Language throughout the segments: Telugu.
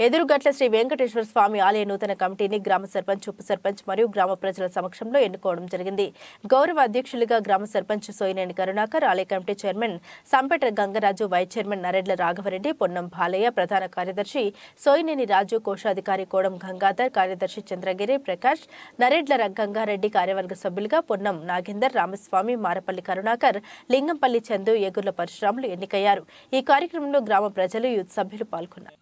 ఎదురుగట్ల శ్రీ వెంకటేశ్వర స్వామి ఆలయ నూతన కమిటీని గ్రామ సర్పంచ్, ఉప సర్పంచ్ మరియు గ్రామ ప్రజల సమక్షంలో ఎన్నుకోవడం జరిగింది. గౌరవ అధ్యక్షులుగా గ్రామ సర్పంచ్ సోయినేని కరుణాకర్, ఆలయ committee chairman Sampeta Gangaraju, vice chairman Naredla Raghavareddy, Ponnam Balaiah, ప్రధాన కార్యదర్శి సోయినేని రాజు, కోశాధికారి కోడం గంగాధర్, కార్యదర్శి చంద్రగిరి ప్రకాష్, నరెడ్ల గంగారెడ్డి, కార్యవర్గ సభ్యులుగా పొన్నం నాగేందర్, రామస్వామి, మారపల్లి కరుణాకర్, లింగంపల్లి చందు, ఏగుర్ల పరశురాములు ఎన్నికయ్యారు. ఈ కార్యక్రమంలో గ్రామ ప్రజలు, యూత్ సభ్యులు పాల్గొన్నారు.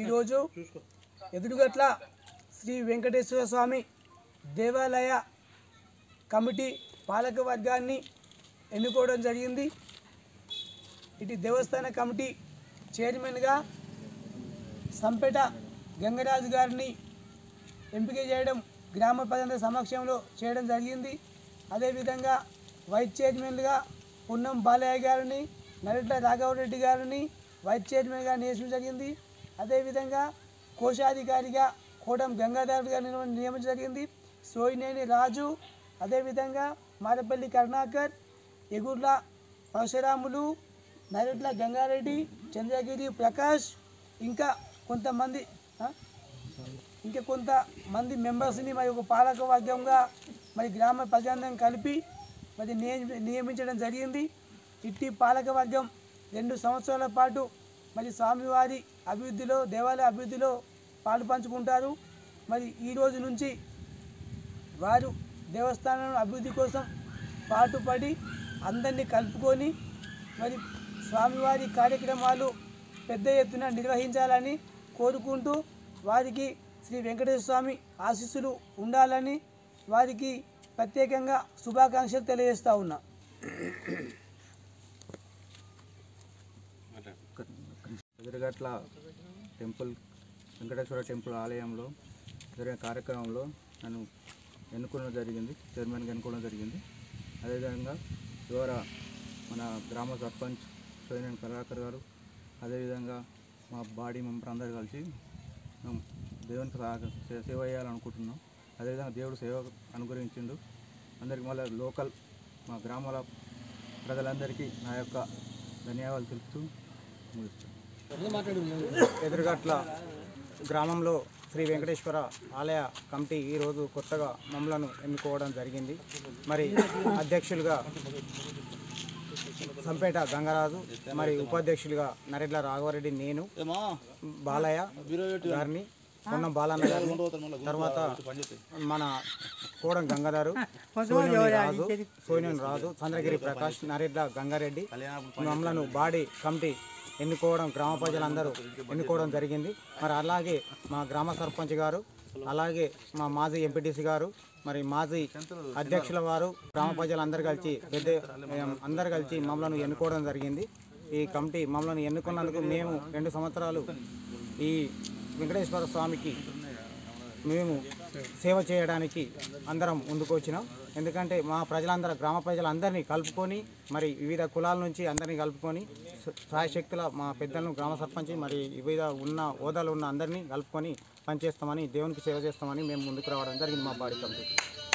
ఈరోజు ఎదురుగట్ల శ్రీ వెంకటేశ్వర స్వామి దేవాలయ కమిటీ పాలక వర్గాన్ని ఎన్నుకోవడం జరిగింది. ఇటు దేవస్థాన కమిటీ చైర్మన్గా సంపెట గంగరాజు గారిని ఎంపిక చేయడం గ్రామ ప్రజల సమక్షంలో చేయడం జరిగింది. అదేవిధంగా వైస్ చైర్మన్గా పొన్నం బాలయ్య గారిని, నరెడ్ల రాఘవరెడ్డి గారిని వైస్ చైర్మన్గా నియమించడం జరిగింది. అదేవిధంగా కోశాధికారిగా కోడం గంగాధర్ గారిని నియమించడం జరిగింది. సోయినేని రాజు, అదేవిధంగా మారపల్లి కరుణాకర్, ఏగుర్ల పరశురాములు, నరెడ్ల గంగారెడ్డి, చంద్రగిరి ప్రకాష్, ఇంకా కొంతమంది మెంబర్స్ని మరి ఒక పాలక వర్గంగా మరి గ్రామ ప్రజాంగం కలిపి మరి నియమించడం జరిగింది. ఇట్టి పాలక వర్గం 2 సంవత్సరాల పాటు మరి స్వామివారి అభివృద్ధిలో, దేవాలయ అభివృద్ధిలో పాలు పంచుకుంటారు. మరి ఈ రోజు నుంచి వారు దేవస్థానం అభివృద్ధి కోసం పాటుపడి అందరినీ కలుపుకొని మరి స్వామివారి కార్యక్రమాలు పెద్ద ఎత్తున నిర్వహించాలని కోరుకుంటూ వారికి శ్రీ వెంకటేశ్వర స్వామి ఆశీస్సులు ఉండాలని వారికి ప్రత్యేకంగా శుభాకాంక్షలు తెలియజేస్తూ ఉన్నా. ఎదురుగట్ల టెంపుల్ వెంకటేశ్వర టెంపుల్ ఆలయంలో జరిగిన కార్యక్రమంలో నన్ను ఎన్నుకోవడం జరిగింది, చైర్మన్గా ఎన్నుకోవడం జరిగింది. అదేవిధంగా ద్వారా మన గ్రామ సర్పంచ్ సోయినేని కరుణాకర్ గారు, అదేవిధంగా మా బాడీ మెంబర్ అందరూ కలిసి మేము దేవునికి సేవ చేయాలనుకుంటున్నాం. అదేవిధంగా దేవుడు సేవ అనుగ్రహించిండు అందరికీ. మళ్ళీ లోకల్ మా గ్రామాల ప్రజలందరికీ నా యొక్క ధన్యవాదాలు తెలుపుతూ ముగిస్తాను. ఎదురుగట్ల గ్రామంలో శ్రీ వెంకటేశ్వర ఆలయ కమిటీ ఈరోజు కొత్తగా మమ్మలను ఎన్నుకోవడం జరిగింది. మరి అధ్యక్షులుగా సంపేట గంగరాజు, మరి ఉపాధ్యక్షులుగా నరెడ్ల రాఘవరెడ్డి, నేను బాలయ్య గారిని, పొన్నం బాలన్న గారిని, తర్వాత మన కోడం గంగాధరు, సోయినేని రాజు, చంద్రగిరి ప్రకాష్, నరెడ్ల గంగారెడ్డి మమ్మలను బాడీ కమిటీ ఎన్నుకోవడం, గ్రామ ప్రజలందరూ ఎన్నుకోవడం జరిగింది. మరి అలాగే మా గ్రామ సర్పంచ్ గారు, అలాగే మా మాజీ ఎంపీటీసీ గారు, మరి మాజీ అధ్యక్షుల వారు, గ్రామ ప్రజలందరూ కలిసి అందరు కలిసి మమ్మల్ని ఎన్నుకోవడం జరిగింది. ఈ కమిటీ మమ్మల్ని ఎన్నుకున్నందుకు మేము 2 సంవత్సరాలు ఈ వెంకటేశ్వర స్వామికి మేము సేవ చేయడానికి అందరం ముందుకు వచ్చినాం. ఎందుకంటే మా ప్రజలందరూ, గ్రామ ప్రజలందరినీ కలుపుకొని, మరి వివిధ కులాల నుంచి అందరినీ కలుపుకొని సాయశక్తుల మా పెద్దలను, గ్రామ సర్పంచ్, మరి వివిధ హోదాలు ఉన్న అందరినీ కలుపుకొని పనిచేస్తామని, దేవునికి సేవ చేస్తామని మేము ముందుకు రావడం జరిగింది మా బాడీ కమిటీ.